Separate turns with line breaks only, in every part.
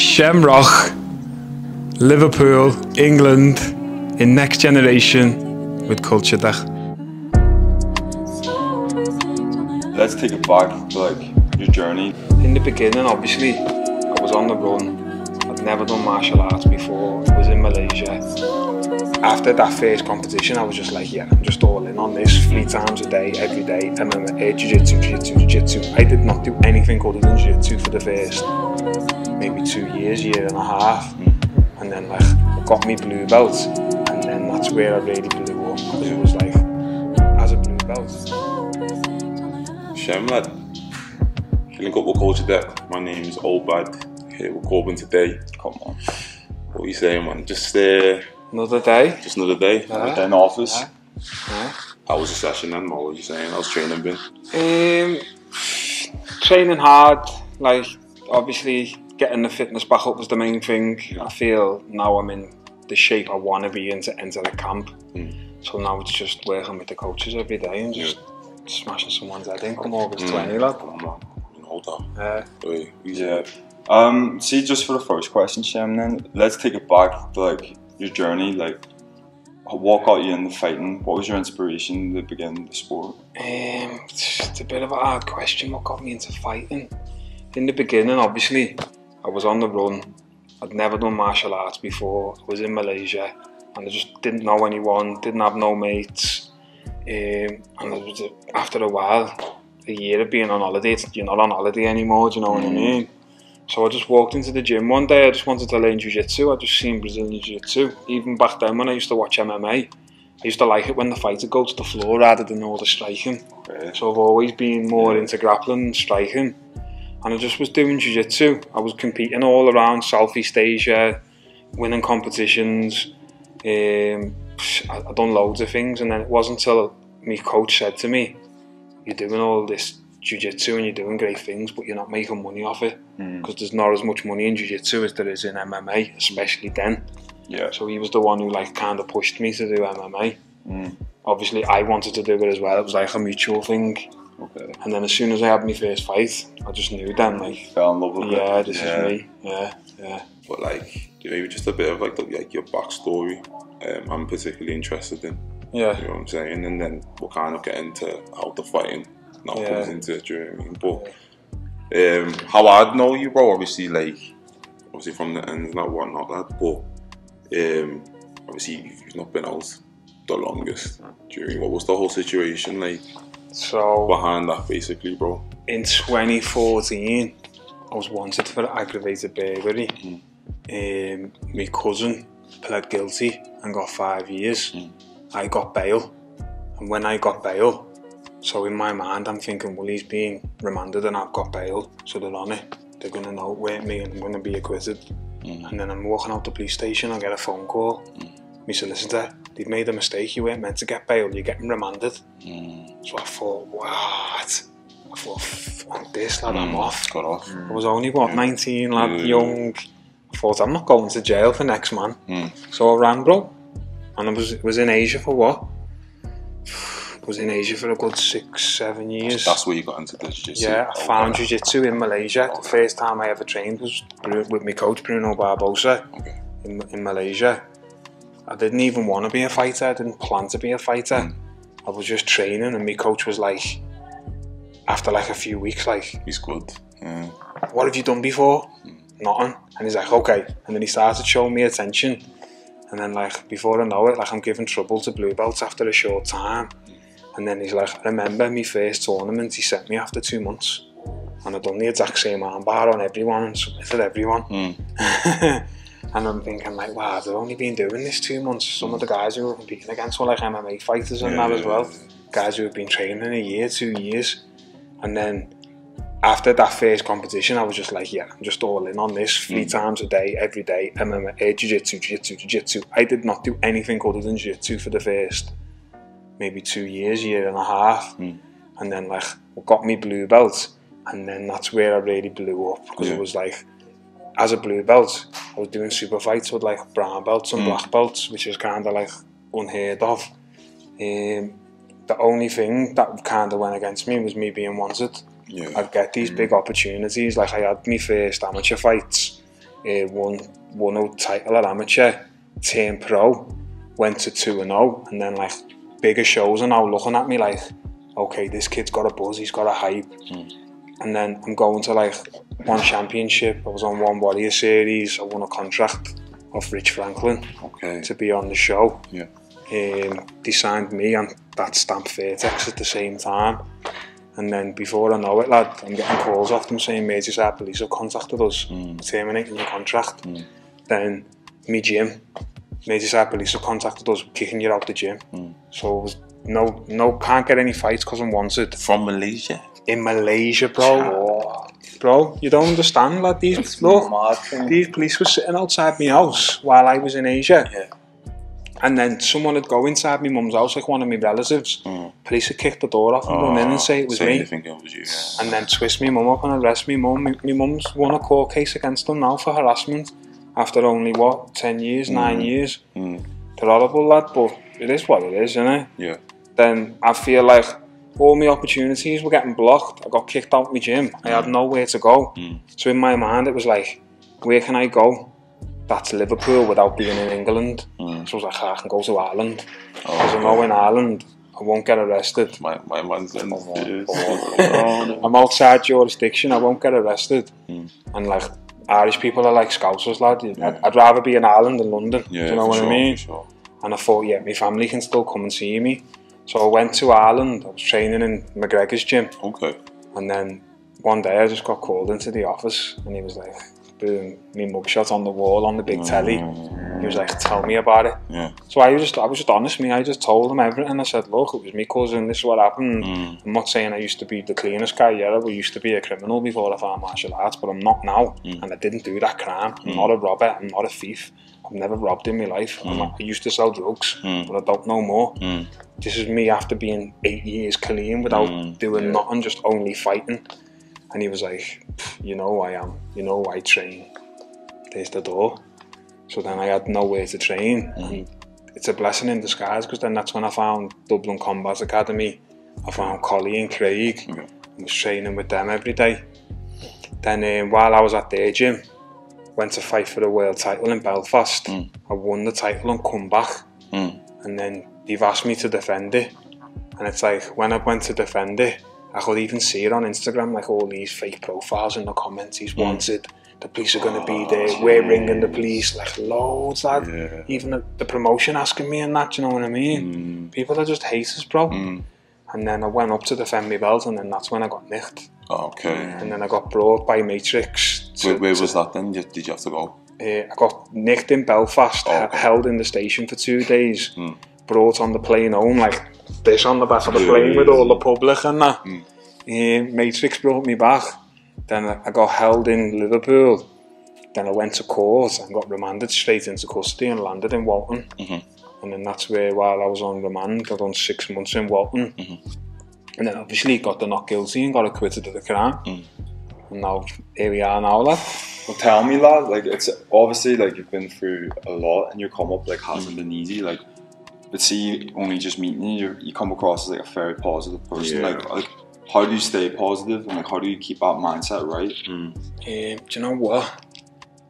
Shem, Liverpool, England, in next generation with culture.
Let's take it back to like your journey.
In the beginning, obviously, I was on the run. I'd never done martial arts before. I was in Malaysia. After that first competition, I was just like, yeah, I'm just all in on this 3 times a day, every day. MMA, jiu-jitsu, jiu-jitsu, jiu-jitsu. I did not do anything other than jiu-jitsu for the first maybe 2 years, year and a half. And then like, I got me blue belt. And then that's where I really blew up. Because it was like, as a blue belt.
Shem, lad. Feeling up with culture deck. My name is Old Bad. Here with Corbin today.
Come on.
What are you saying, man? Just
Another day.
Just another day.
Another day in office.
How was the session then? What were you saying? How's training been?
Training hard. Like, obviously, getting the fitness back up was the main thing. I feel now I'm in the shape I want to be in to enter the camp. So now it's just working with the coaches every day and just smashing someone's head in. Come August 20, lad.
Hold on.
Yeah. See, just for the first question, Shem, then let's take it back to like your journey. Like, what got you into fighting? What was your inspiration to begin the sport?
It's a bit of a hard question. What got me into fighting? In the beginning, obviously, I was on the run. I'd never done martial arts before. I was in Malaysia, and I just didn't know anyone. Didn't have no mates. And after a while, a year of being on holiday, you're not on holiday anymore. Do you know what I mean? So I just walked into the gym one day. I just wanted to learn jiu-jitsu. I just seen Brazilian jiu-jitsu. Even back then when I used to watch MMA, I used to like it when the fighter goes to the floor rather than all the striking. So I've always been more into grappling and striking. And I just was doing jiu-jitsu. I was competing all around Southeast Asia, winning competitions. I done loads of things, and then it wasn't until my coach said to me, "You're doing all this jiu-jitsu and you're doing great things, but you're not making money off it, because there's not as much money in jiu-jitsu as there is in MMA, especially then." So he was the one who like kind of pushed me to do MMA. Obviously I wanted to do it as well. It was like a mutual thing. And then as soon as I had my first fight, I just knew then, like,
fell in love with it.
This is me.
But like, maybe just a bit of like your backstory. I'm particularly interested in. You know what I'm saying? And then we'll kind of get into how the fighting now comes into it, do you know what I mean? But how I'd know you, bro, obviously from the ends and whatnot, that, but obviously you've not been out the longest. What was the whole situation like?
So
behind that, basically, bro.
In 2014, I was wanted for aggravated burglary. My cousin pled guilty and got 5 years. I got bail, and when I got bail, so in my mind I'm thinking, well, he's being remanded and I've got bail, so they're on it. They're going to know it weren't me and I'm going to be acquitted. And then I'm walking out the police station, I get a phone call. My solicitor, they've made a mistake, you weren't meant to get bail, you're getting remanded. So I thought, what? I thought, fuck this, lad, I'm off.
Got off.
I was only, 19, lad, young. I thought, I'm not going to jail for next, man. So I ran, bro. And I was in Asia for what? I was in Asia for a good 6-7 years.
So that's where you got into the jiu-jitsu?
Yeah, I found jiu-jitsu in Malaysia. The first time I ever trained was with my coach, Bruno Barbosa, in Malaysia. I didn't even want to be a fighter, I didn't plan to be a fighter. I was just training, and my coach was like, after like a few weeks, like,
he's good.
What have you done before? Nothing. And he's like, okay. And then he started showing me attention. And then like, before I know it, like I'm giving trouble to blue belts after a short time. And then he's like, I remember my first tournament, he sent me after 2 months. And I'd done the exact same armbar on everyone and submitted everyone. And I'm thinking like, wow, they've only been doing this 2 months. Some of the guys who were competing against were like MMA fighters and that as well. Guys who have been training a year, 2 years. And then after that first competition, I was just like, yeah, I'm just all in on this 3 times a day, every day. MMA, jiu-jitsu, jiu-jitsu, jiu-jitsu. I did not do anything other than jiu-jitsu for the first maybe 2 years, year and a half. And then like, I got me blue belt. And then that's where I really blew up, because it was like, as a blue belt, I was doing super fights with like brown belts and black belts, which is kind of like unheard of. The only thing that kind of went against me was me being wanted. I'd get these big opportunities. Like I had my first amateur fights won a title at amateur, turned pro, went to 2-0, and then like bigger shows are now looking at me like, okay, this kid's got a buzz, he's got a hype. And then I'm going to like one championship, I was on one Warrior Series, I won a contract off Rich Franklin to be on the show. They signed me and that stamped Vertex at the same time. And then before I know it, lad, I'm getting calls off them saying Merseyside Police have contacted us, terminating your contract. Then me gym, Merseyside Police have contacted us, kicking you out the gym. So it was no, can't get any fights because I'm wanted.
From Malaysia?
In Malaysia, bro. Bro, you don't understand, lad. These police were sitting outside my house while I was in Asia. And then someone would go inside my mum's house, like one of my relatives. Police would kick the door off and run in and say it was me. And then twist my mum up and arrest me mum. My mum's won a court case against them now for harassment after only, 10 years, 9 years. They're horrible, lad, but it is what it is, isn't it? Then I feel like all my opportunities were getting blocked. I got kicked out of my gym. I had nowhere to go. So in my mind it was like, where can I go? That's Liverpool without being in England. So I was like, I can go to Ireland. Because I know in Ireland I won't get arrested.
My man's in
I'm outside jurisdiction, I won't get arrested. And like Irish people are like Scousers, lad. I'd rather be in Ireland than London. Do you know what I mean? And I thought, my family can still come and see me. So I went to Ireland. I was training in McGregor's gym. And then one day I just got called into the office and he was like, boom, me mugshot on the wall on the big telly. He was like, tell me about it. So I was just honest, I just told him everything. I said, look, it was me cousin, this is what happened. I'm not saying I used to be the cleanest guy, I used to be a criminal before I found martial arts, but I'm not now. And I didn't do that crime. I'm not a robber, I'm not a thief. I've never robbed in my life. I used to sell drugs, but I don't know more. This is me after being 8 years clean without doing nothing, just only fighting. And he was like, you know who I am, you know I train, there's the door. So then I had nowhere to train, and it's a blessing in disguise, because then that's when I found Dublin Combat Academy. I found Collie and Craig, I was training with them every day. Then while I was at their gym, went to fight for the world title in Belfast. I won the title and come back, and then they've asked me to defend it. And it's like, when I went to defend it, I could even see it on Instagram, like all these fake profiles in the comments. He's wanted, the police are going to be there, we're ringing the police, like loads, lad. Even the promotion asking me and that, you know what I mean? People are just haters, bro. And then I went up to defend my belt, and then that's when I got nicked. And then I got brought by Matrix.
Where was that then? Did you have to go?
I got nicked in Belfast, held in the station for 2 days, brought on the plane home, like this on the back of the plane with all the public and that. Matrix brought me back. Then I got held in Liverpool. Then I went to court and got remanded straight into custody and landed in Walton. And then that's where, while I was on remand, I done 6 months in Walton. And then obviously got the not guilty and got acquitted of the crime. And now, here we are now, lad.
Well, tell me, lad, like, it's obviously, like, you've been through a lot and your come up, like, hasn't been easy, like, but see, only just meeting you, you come across as, like, a very positive person, like, how do you stay positive, and, like, how do you keep that mindset right?
Do you know what?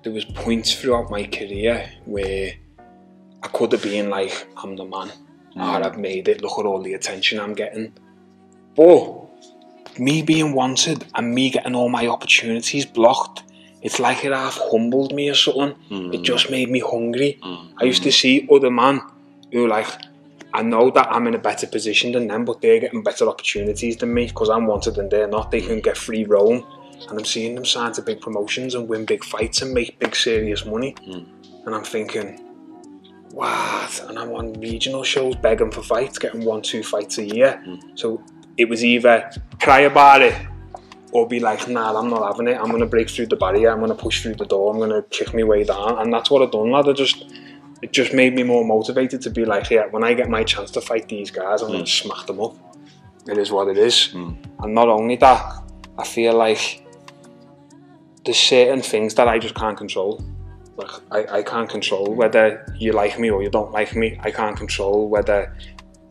There was points throughout my career where I could have been like, I'm the man, or I've made it, look at all the attention I'm getting. But me being wanted and me getting all my opportunities blocked, it's like it half humbled me or something. It just made me hungry. I used to see other men who, like, I know that I'm in a better position than them, but they're getting better opportunities than me because I'm wanted and they're not. They can get free roam. And I'm seeing them sign to big promotions and win big fights and make big serious money. And I'm thinking, what? And I'm on regional shows begging for fights, getting 1-2 fights a year. So it was either cry about it or be like, nah, I'm not having it. I'm going to break through the barrier. I'm going to push through the door. I'm going to kick my way down. And that's what I've done, lad. It just made me more motivated to be like, yeah, when I get my chance to fight these guys, I'm going to smack them up. It is what it is. And not only that, I feel like there's certain things that I just can't control. Like, I can't control whether you like me or you don't like me. I can't control whether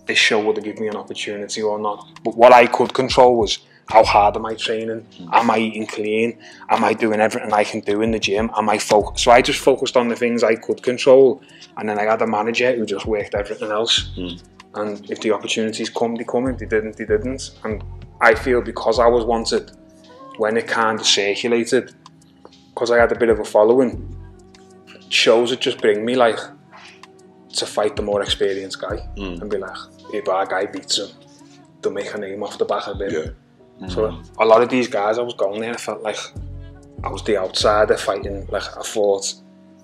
this show would have given me an opportunity or not. But what I could control was how hard am I training? Am I eating clean? Am I doing everything I can do in the gym? Am I focused? So I just focused on the things I could control, and then I had a manager who just worked everything else. And if the opportunities come, they come. If they didn't, they didn't. And I feel because I was wanted, when it kind of circulated, because I had a bit of a following, shows would just bring me like to fight the more experienced guy and be like, if our guy beats him, they'll make a name off the back of it. So a lot of these guys, I was going there, I felt like I was the outsider fighting. Like I fought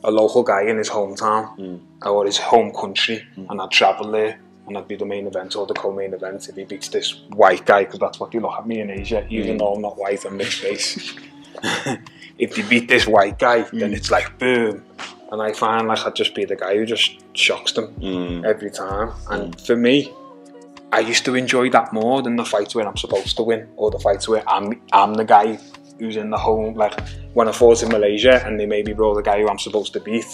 a local guy in his hometown or his home country, and I'd travel there and I'd be the main event or the co-main event if he beats this white guy, because that's what you look at me in Asia, even though I'm not white, I'm mixed race. If you beat this white guy, then it's like boom. And I find like I'd just be the guy who just shocks them every time. And for me, I used to enjoy that more than the fights where I'm supposed to win, or the fights where I'm the guy who's in the home. Like when I fought in Malaysia and they made me bro the guy who I'm supposed to beat,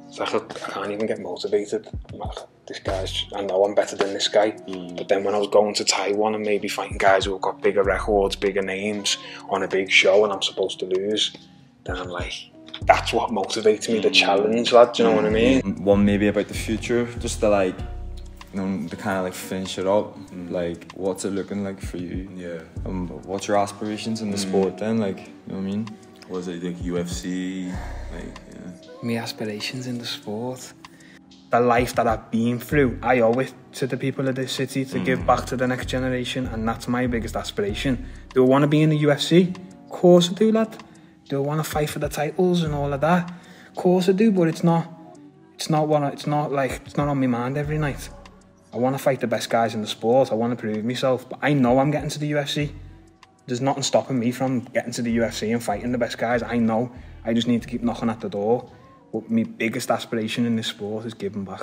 it's like I can't even get motivated. I'm like, this guy's, I know I'm better than this guy. But then when I was going to Taiwan and maybe fighting guys who have got bigger records, bigger names on a big show, and I'm supposed to lose, then I'm like, that's what motivates me, the challenge, lad, do you know what I mean?
One maybe about the future, just to like, you know, to kind of like finish it up, like what's it looking like for you? What's your aspirations in the sport then, like, you know what I mean?
Was it like UFC, like,
My aspirations in the sport, the life that I've been through, I owe it to the people of this city to give back to the next generation, and that's my biggest aspiration. Do I want to be in the UFC? Of course I do, lad. Do I want to fight for the titles and all of that? Of course I do, but it's not on my mind every night. I want to fight the best guys in the sport. I want to prove myself, but I know I'm getting to the UFC. There's nothing stopping me from getting to the UFC and fighting the best guys. I know. I just need to keep knocking at the door. But my biggest aspiration in this sport is giving back.